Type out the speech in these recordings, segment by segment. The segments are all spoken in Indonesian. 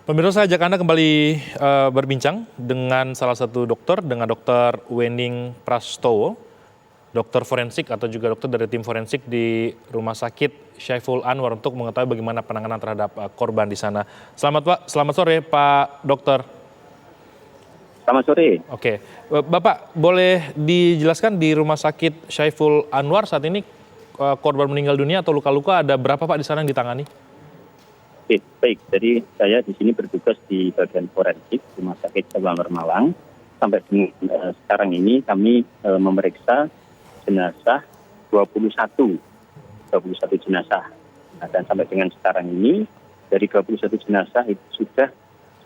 Pemirsa, saya ajak Anda kembali berbincang dengan salah satu dokter, dengan Dr. Wening Prastowo, dokter forensik atau juga dokter dari tim forensik di Rumah Sakit Syaiful Anwar untuk mengetahui bagaimana penanganan terhadap korban di sana. Selamat sore Pak Dokter. Selamat sore. Oke, Bapak boleh dijelaskan di Rumah Sakit Syaiful Anwar saat ini korban meninggal dunia atau luka-luka ada berapa Pak di sana yang ditangani? Oke, baik. Jadi saya di sini bertugas di bagian forensik Rumah Sakit Syaiful Anwar Malang. Sampai dengan sekarang ini kami memeriksa jenazah 21 jenazah. Nah, dan sampai dengan sekarang ini dari 21 jenazah itu sudah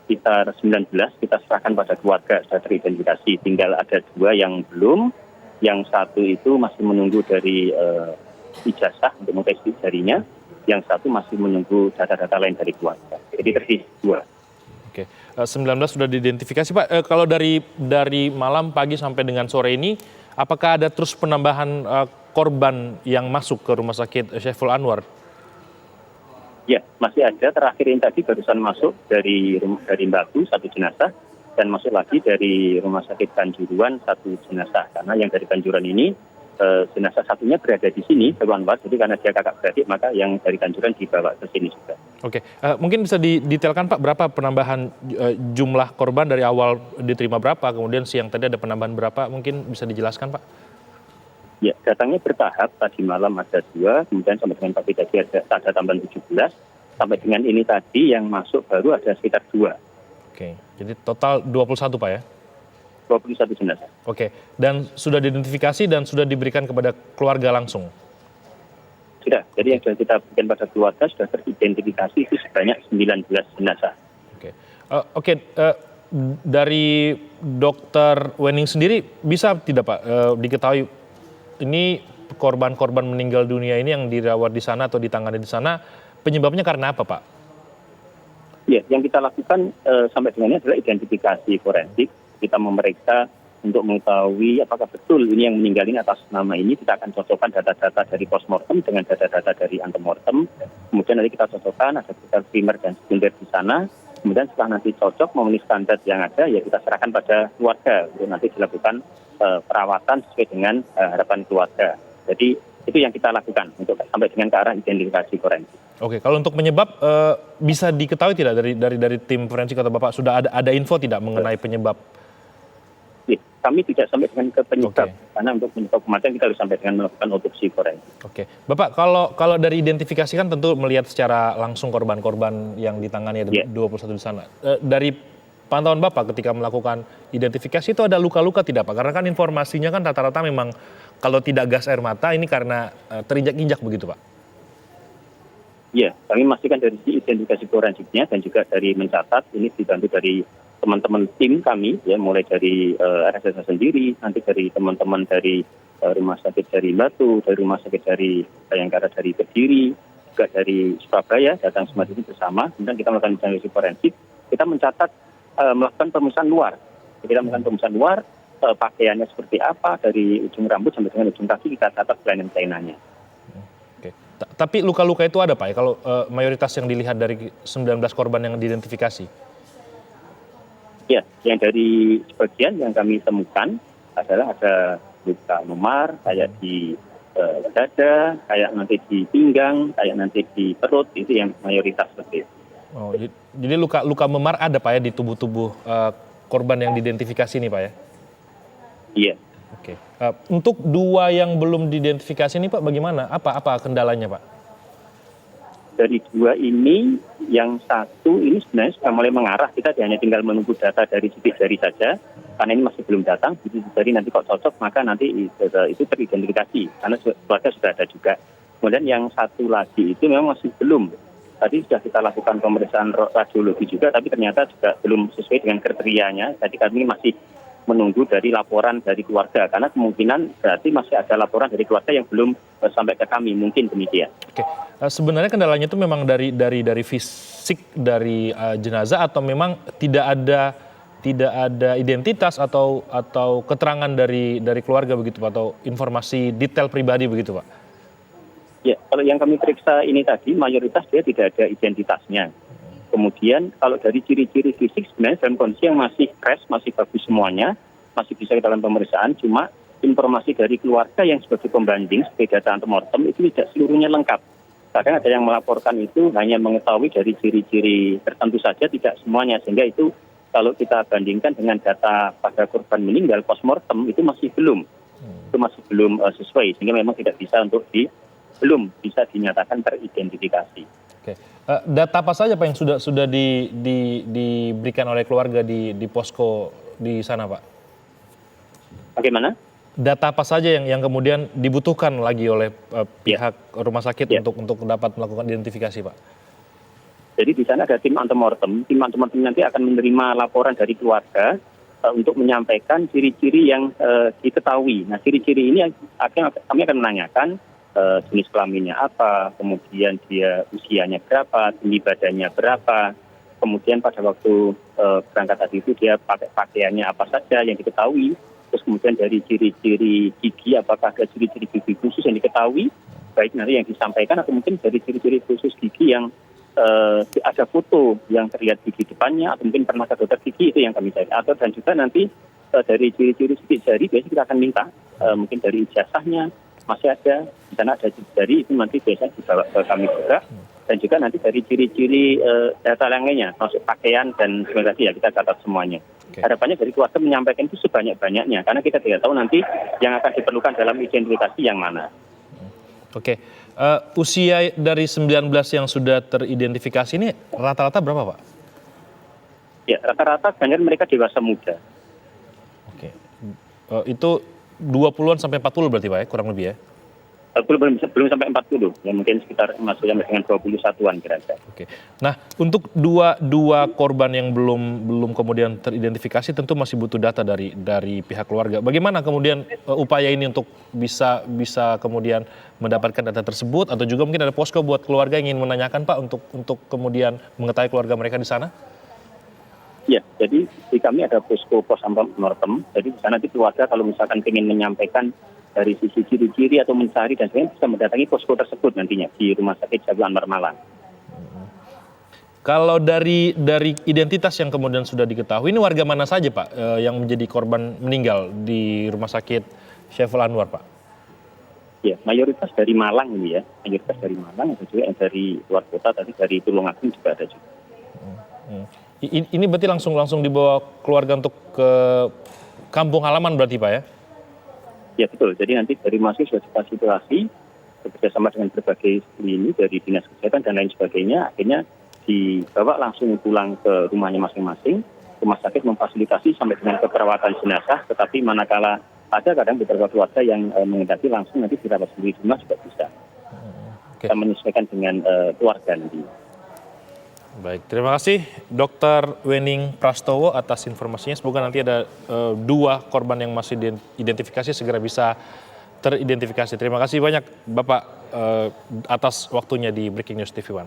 sekitar 19 kita serahkan pada keluarga, sudah teridentifikasi. Tinggal ada 2 yang belum, yang satu itu masih menunggu dari ijazah untuk mengetes jarinya, yang satu masih menunggu data-data lain dari keluarga. Jadi tersisa 2. Oke, 19 sudah diidentifikasi Pak. Kalau dari malam, pagi sampai dengan sore ini, apakah ada terus penambahan korban yang masuk ke Rumah Sakit Syaiful Anwar? Ya, masih ada. Terakhir ini tadi barusan masuk dari Batu 1 jenazah, dan masuk lagi dari Rumah Sakit Kanjuruhan 1 jenazah. Karena yang dari Kanjuruhan ini jenazah satunya berada di sini, Anwar. Jadi karena dia kakak beradik, maka yang dari Kanjuruhan dibawa ke sini juga. Oke, mungkin bisa didetailkan Pak berapa penambahan jumlah korban dari awal diterima berapa, kemudian siang tadi ada penambahan berapa, mungkin bisa dijelaskan Pak? Ya, datangnya bertahap. Tadi malam ada 2, kemudian sampai dengan pagi tadi ada tambahan 17, sampai dengan ini tadi yang masuk baru ada sekitar 2. Oke, jadi total 21 Pak ya? 21 jenazah. Oke, dan sudah diidentifikasi dan sudah diberikan kepada keluarga langsung? Sudah, jadi yang sudah kita berikan pada keluarga sudah teridentifikasi itu sebanyak 19 jenazah. Oke, dari Dokter Wening sendiri bisa tidak Pak diketahui ini korban-korban meninggal dunia ini yang dirawat di sana atau ditangani di sana penyebabnya karena apa Pak? Ya, yang kita lakukan sampai dengan ini adalah identifikasi forensik. Kita memeriksa untuk mengetahui apakah betul ini yang meninggal ini atas nama ini. Kita akan cocokkan data-data dari postmortem dengan data-data dari antemortem. Kemudian nanti kita cocokkan ada sekitar primer dan sekunder di sana. Kemudian setelah nanti cocok memenuhi standar yang ada, ya kita serahkan pada keluarga untuk nanti dilakukan perawatan sesuai dengan harapan keluarga. Jadi itu yang kita lakukan untuk sampai dengan ke arah identifikasi forensik. Oke, kalau untuk penyebab bisa diketahui tidak dari tim forensik atau Bapak sudah ada info tidak mengenai penyebab? Ya, kami tidak sampai dengan ke penyebab, karena untuk penyebab kematian kita harus sampai dengan melakukan otopsi forensik. Oke, Bapak kalau dari identifikasi kan tentu melihat secara langsung korban-korban yang ditangani ada 21 di sana. Dari pantauan Bapak ketika melakukan identifikasi itu ada luka-luka tidak Pak? Karena kan informasinya kan rata-rata memang kalau tidak gas air mata ini karena terinjak-injak begitu Pak? Ya, kami memastikan dari identifikasi forensiknya dan juga dari mencatat ini dibantu dari teman-teman tim kami, ya mulai dari RSS sendiri, nanti dari teman-teman dari Rumah Sakit dari Batu, dari Rumah Sakit dari Bayangkara dari Kediri, juga dari Surabaya datang semua ini bersama. Kemudian kita melakukan identifikasi forensik, kita mencatat melakukan pemeriksaan luar. Kita melakukan pemeriksaan luar, pakaiannya seperti apa, dari ujung rambut sampai dengan ujung kaki kita catat kelainan kelainannya. Oke. Tapi luka-luka itu ada Pak ya, kalau mayoritas yang dilihat dari 19 korban yang diidentifikasi? Ya, yang dari sebagian yang kami temukan adalah ada luka memar, kayak di dada, kayak nanti di pinggang, kayak nanti di perut, itu yang mayoritas seperti itu. Oh, jadi luka memar ada Pak ya di tubuh korban yang diidentifikasi ini Pak ya? Iya. Oke. Untuk 2 yang belum diidentifikasi ini Pak bagaimana? Apa kendalanya Pak? Dari 2 ini, yang satu ini sebenarnya sudah mulai mengarah. Kita hanya tinggal menunggu data dari sidik jari saja, karena ini masih belum datang. Sidik jari nanti kok cocok, maka nanti itu teridentifikasi, karena keluarga sudah ada juga. Kemudian yang satu lagi itu memang masih belum. Tadi sudah kita lakukan pemeriksaan radiologi juga, tapi ternyata juga belum sesuai dengan kriterianya. Jadi kami masih menunggu dari laporan dari keluarga, karena kemungkinan berarti masih ada laporan dari keluarga yang belum sampai ke kami, mungkin demikian. Oke, sebenarnya kendalanya itu memang dari fisik dari jenazah atau memang tidak ada identitas atau keterangan dari keluarga begitu Pak, atau informasi detail pribadi begitu Pak? Ya, kalau yang kami periksa ini tadi mayoritas dia tidak ada identitasnya. Kemudian kalau dari ciri-ciri fisik sebenarnya dalam kondisi yang masih fresh, masih bagus semuanya, masih bisa kita lakukan pemeriksaan, cuma informasi dari keluarga yang sebagai pembanding, sebagai data antemortem itu tidak seluruhnya lengkap. Kadang ada yang melaporkan itu hanya mengetahui dari ciri-ciri tertentu saja, tidak semuanya. Sehingga itu kalau kita bandingkan dengan data pada korban meninggal postmortem itu masih belum. Itu masih belum sesuai, sehingga memang tidak bisa belum bisa dinyatakan teridentifikasi. Oke. Data apa saja Pak yang sudah diberikan oleh keluarga di posko di sana Pak? Bagaimana? Data apa saja yang kemudian dibutuhkan lagi oleh pihak rumah sakit untuk dapat melakukan identifikasi Pak? Jadi di sana ada tim antemortem. Tim antemortem nanti akan menerima laporan dari keluarga untuk menyampaikan ciri-ciri yang diketahui. Nah, ciri-ciri ini kami akan menanyakan jenis kelaminnya apa, kemudian dia usianya berapa, tinggi badannya berapa, kemudian pada waktu berangkat tadi itu dia pakai pakaiannya apa saja yang diketahui, terus kemudian dari ciri-ciri gigi apakah ada ciri-ciri gigi khusus yang diketahui, baik nanti yang disampaikan atau mungkin dari ciri-ciri khusus gigi yang ada foto yang terlihat gigi depannya atau mungkin pernah ke dokter gigi, itu yang kami cari. Atau dan juga nanti dari ciri-ciri sidik jari biasanya kita akan minta mungkin dari ijazahnya masih ada, di sana ada sidik jari, itu nanti biasanya dibawa ke kami juga. Dan juga nanti dari ciri-ciri data lainnya, masuk pakaian dan sebagainya, ya kita catat semuanya. Okay. Harapannya dari keluarga menyampaikan itu sebanyak-banyaknya, karena kita tidak tahu nanti yang akan diperlukan dalam identifikasi yang mana. Oke. Usia dari 19 yang sudah teridentifikasi ini rata-rata berapa Pak? Ya, rata-rata banyak mereka dewasa muda. Oke. Itu 20-an sampai 40 berarti Pak ya, kurang lebih ya? Belum sampai 40, ya mungkin sekitar masuk sampai dengan 21-an kira-kira. Oke. Nah, untuk dua korban yang belum kemudian teridentifikasi tentu masih butuh data dari pihak keluarga. Bagaimana kemudian upaya ini untuk bisa kemudian mendapatkan data tersebut, atau juga mungkin ada posko buat keluarga yang ingin menanyakan Pak untuk kemudian mengetahui keluarga mereka di sana? Ya, jadi di kami ada posko pos antemortem. Jadi di sana nanti keluarga kalau misalkan ingin menyampaikan dari sisi ciri-ciri atau mencari dan sebagainya bisa mendatangi posko tersebut nantinya di Rumah Sakit Syahiful Anwar Malang. Kalau dari identitas yang kemudian sudah diketahui, ini warga mana saja Pak yang menjadi korban meninggal di Rumah Sakit Syahiful Anwar Pak? Ya, mayoritas dari Malang ini ya, mayoritas dari Malang, ada juga yang dari luar kota, tadi dari Tulungagung juga ada juga. Ini berarti langsung dibawa keluarga untuk ke kampung halaman berarti Pak ya? Ya betul, jadi nanti dari mahasiswa sudah difasilitasi bekerjasama dengan berbagai lini dari dinas kesehatan dan lain sebagainya, akhirnya dibawa langsung pulang ke rumahnya masing-masing. Rumah sakit memfasilitasi sampai dengan keperawatan jenazah, tetapi manakala ada kadang beberapa keluarga yang menghendaki langsung nanti dirawat sendiri di rumah juga bisa. Kita menyesuaikan dengan keluarga nanti. Baik, terima kasih Dr. Wening Prastowo atas informasinya. Semoga nanti ada 2 korban yang masih diidentifikasi segera bisa teridentifikasi. Terima kasih banyak Bapak atas waktunya di Breaking News TV One.